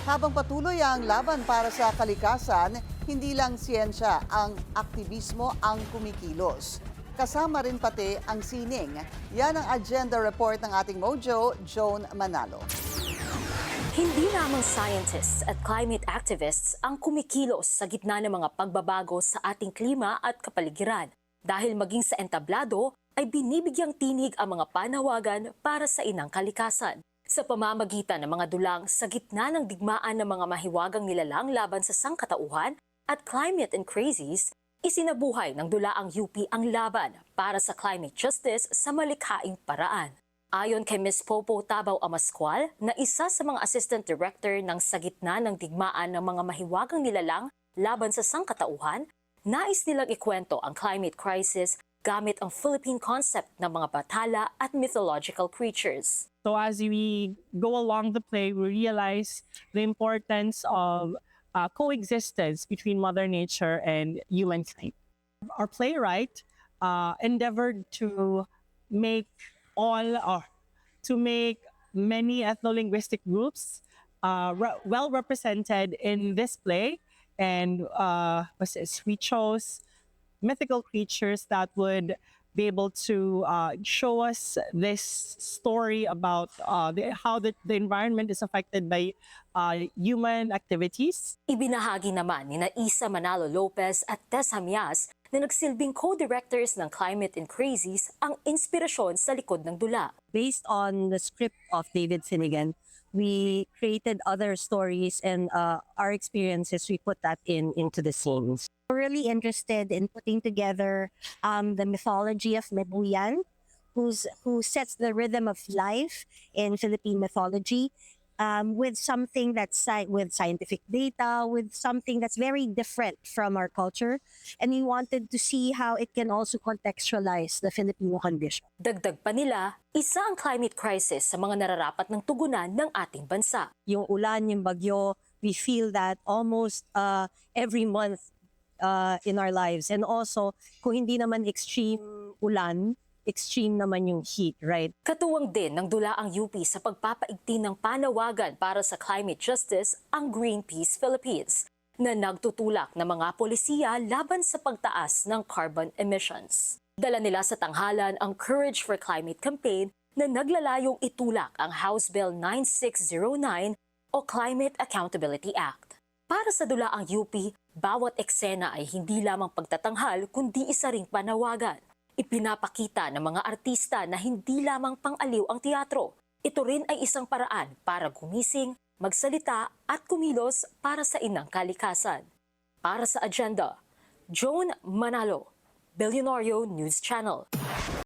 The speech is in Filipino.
Habang patuloy ang laban para sa kalikasan, hindi lang siyensya ang aktivismo ang kumikilos. Kasama rin pati ang sining. Yan ang agenda report ng ating Mojo, Joan Manalo. Hindi lamang scientists at climate activists ang kumikilos sa gitna ng mga pagbabago sa ating klima at kapaligiran. Dahil maging sa entablado ay binibigyang tinig ang mga panawagan para sa inang kalikasan. Sa pamamagitan ng mga dulang sa gitna ng digmaan ng mga mahiwagang nilalang laban sa sangkatauhan at climate and crazies, isinabuhay ng dulaang UP ang laban para sa climate justice sa malikhaing paraan. Ayon kay Ms. Popo Tabaw Amascual, na isa sa mga assistant director ng sa gitna ng digmaan ng mga mahiwagang nilalang laban sa sangkatauhan, nais nilang ikwento ang climate crisis gamit ang Philippine concept ng mga bathala at mythological creatures. So as we go along the play, we realize the importance of coexistence between Mother Nature and humankind. Our playwright endeavored to make many ethno-linguistic groups well represented in this play, and we chose mythical creatures that would be able to show us this story about how the environment is affected by human activities. Ibinahagi naman ni Isa Manalo Lopez at Tess Hamias na nagsilbing co-directors ng Climate and Crazies ang inspirasyon sa likod ng dula. Based on the script of David Finnegan, we created other stories, and our experiences, we put that into the scenes. We're really interested in putting together the mythology of Mebuyan, who sets the rhythm of life in Philippine mythology, with something that's with scientific data, with something that's very different from our culture. And we wanted to see how it can also contextualize the Filipino condition. Dagdag pa nila, isa ang climate crisis sa mga nararapat ng tugunan ng ating bansa. Yung ulan, yung bagyo, we feel that almost every month in our lives. And also, kung hindi naman extreme ulan, extreme naman yung heat, right? Katuwang din ng dulaang UP sa pagpapaigting ng panawagan para sa climate justice ang Greenpeace Philippines, na nagtutulak ng mga polisiya laban sa pagtaas ng carbon emissions. Dala nila sa tanghalan ang Courage for Climate campaign na naglalayong itulak ang House Bill 9609 o Climate Accountability Act. Para sa dulaang UP, bawat eksena ay hindi lamang pagtatanghal kundi isa ring panawagan. Ipinapakita ng mga artista na hindi lamang pang-aliw ang teatro. Ito rin ay isang paraan para gumising, magsalita at kumilos para sa inang kalikasan. Para sa agenda, Joan Manalo, Billionario News Channel.